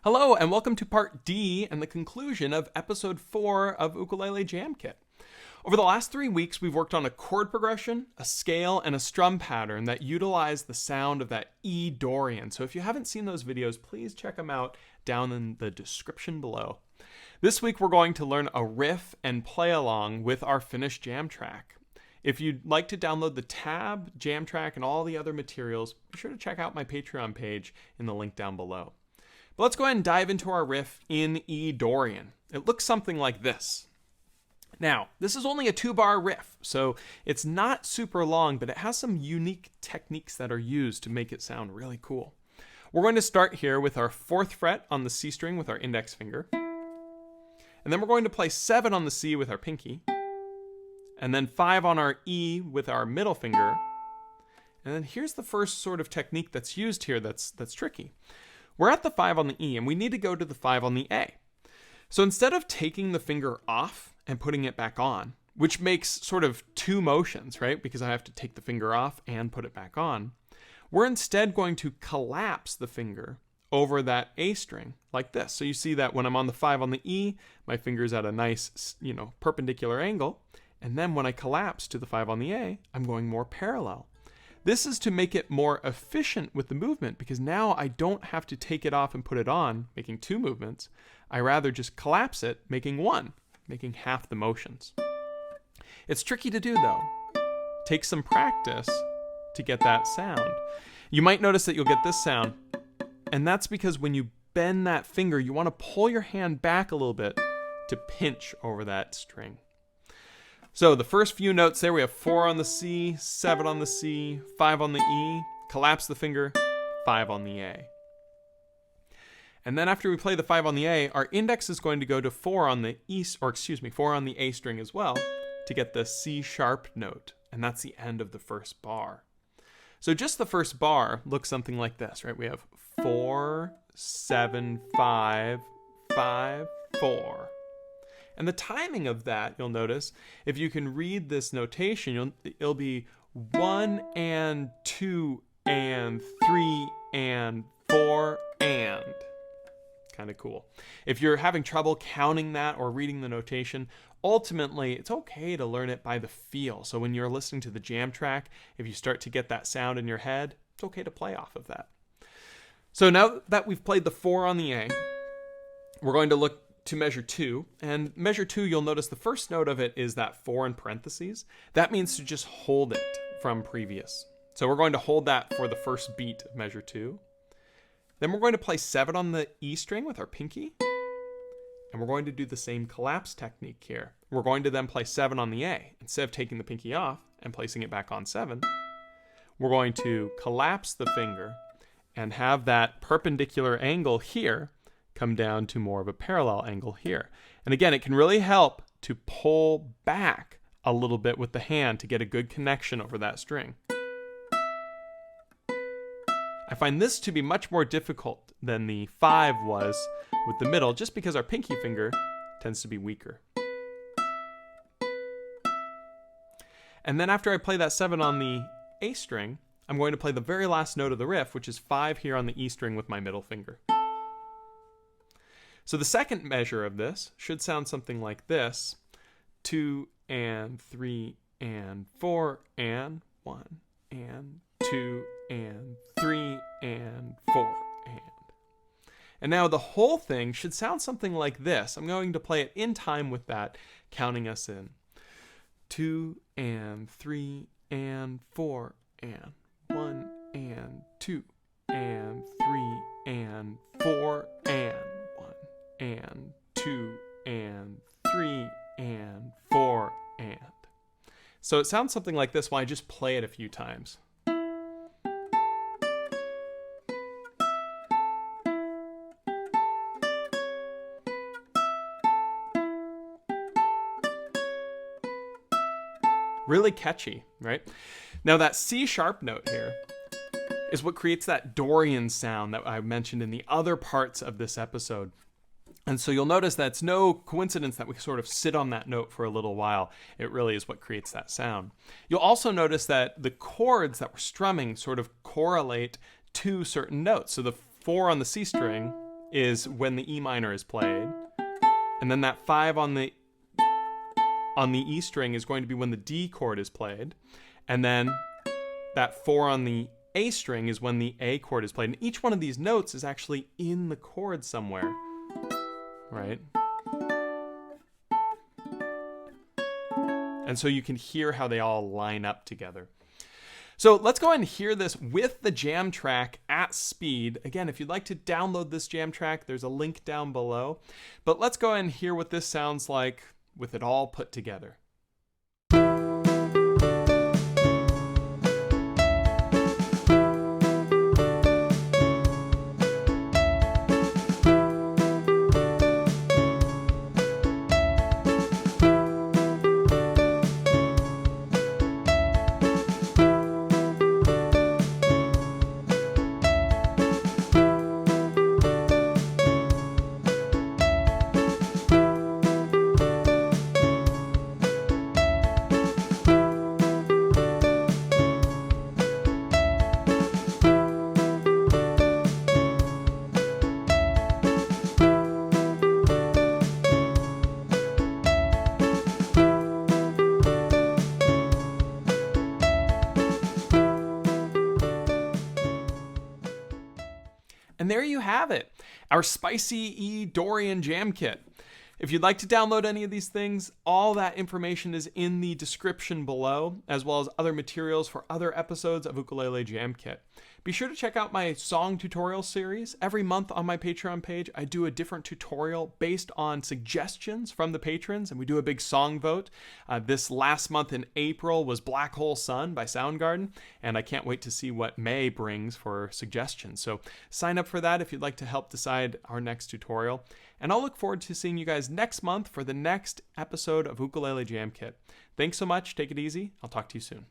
Hello, and welcome to part D and the conclusion of episode 4 of Ukulele Jam Kit. Over the last 3 weeks, we've worked on a chord progression, a scale, and a strum pattern that utilize the sound of that E Dorian. So if you haven't seen those videos, please check them out down in the description below. This week, we're going to learn a riff and play along with our finished jam track. If you'd like to download the tab, jam track, and all the other materials, be sure to check out my Patreon page in the link down below. But let's go ahead and dive into our riff in E Dorian. It looks something like this. Now, this is only a 2-bar riff, so it's not super long, but it has some unique techniques that are used to make it sound really cool. We're going to start here with our 4th fret on the C string with our index finger. And then we're going to play 7 on the C with our pinky. And then 5 on our E with our middle finger. And then here's the first sort of technique that's used here that's tricky. We're at the 5 on the E, and we need to go to the 5 on the A. So instead of taking the finger off and putting it back on, which makes sort of 2 motions, right? Because I have to take the finger off and put it back on, we're instead going to collapse the finger over that A string like this. So you see that when I'm on the 5 on the E, my finger's at a nice, perpendicular angle. And then when I collapse to the 5 on the A, I'm going more parallel. This is to make it more efficient with the movement, because now I don't have to take it off and put it on, making 2 movements. I rather just collapse it, making 1, making half the motions. It's tricky to do though. Take some practice to get that sound. You might notice that you'll get this sound, and that's because when you bend that finger, you want to pull your hand back a little bit to pinch over that string. So the first few notes there, we have 4 on the C, 7 on the C, 5 on the E, collapse the finger, 5 on the A. And then after we play the 5 on the A, our index is going to go to 4 on the 4 on the A string as well to get the C sharp note. And that's the end of the first bar. So just the first bar looks something like this, right? We have 4, 7, 5, 5, 4. And the timing of that, you'll notice, if you can read this notation, it'll be 1 and 2 and 3 and 4 and. Kind of cool. If you're having trouble counting that or reading the notation, ultimately, it's okay to learn it by the feel. So when you're listening to the jam track, if you start to get that sound in your head, it's okay to play off of that. So now that we've played the 4 on the A, we're going to look to measure 2, and measure 2, you'll notice the first note of it is that 4 in parentheses. That means to just hold it from previous. So we're going to hold that for the first beat of measure 2. Then we're going to play 7 on the E string with our pinky, and we're going to do the same collapse technique here. We're going to then play 7 on the A. Instead of taking the pinky off and placing it back on 7, we're going to collapse the finger and have that perpendicular angle here come down to more of a parallel angle here. And again, it can really help to pull back a little bit with the hand to get a good connection over that string. I find this to be much more difficult than the 5 was with the middle, just because our pinky finger tends to be weaker. And then after I play that 7 on the A string, I'm going to play the very last note of the riff, which is 5 here on the E string with my middle finger. So the second measure of this should sound something like this. 2 and 3 and 4 and 1 and 2 and 3 and 4 and. And now the whole thing should sound something like this. I'm going to play it in time with that, counting us in. 2 and 3 and 4 and 1 and 2 and 3 and 4 and 1 and 2 and 3 and 4 and. So it sounds something like this while I just play it a few times. Really catchy, right? Now that C sharp note here is what creates that Dorian sound that I mentioned in the other parts of this episode. And so you'll notice that it's no coincidence that we sort of sit on that note for a little while. It really is what creates that sound. You'll also notice that the chords that we're strumming sort of correlate to certain notes. So the 4 on the C string is when the E minor is played. And then that 5 on the E string is going to be when the D chord is played. And then that 4 on the A string is when the A chord is played. And each one of these notes is actually in the chord somewhere, right? And so you can hear how they all line up together. So let's go ahead and hear this with the jam track at speed. Again, if you'd like to download this jam track, there's a link down below. But let's go ahead and hear what this sounds like with it all put together. And there you have it, our spicy E Dorian Jam Kit. If you'd like to download any of these things, all that information is in the description below, as well as other materials for other episodes of Ukulele Jam Kit. Be sure to check out my song tutorial series. Every month on my Patreon page, I do a different tutorial based on suggestions from the patrons, and we do a big song vote. This last month in April was Black Hole Sun by Soundgarden, and I can't wait to see what May brings for suggestions. So sign up for that if you'd like to help decide our next tutorial. And I'll look forward to seeing you guys next month for the next episode of Ukulele Jam Kit. Thanks so much. Take it easy. I'll talk to you soon.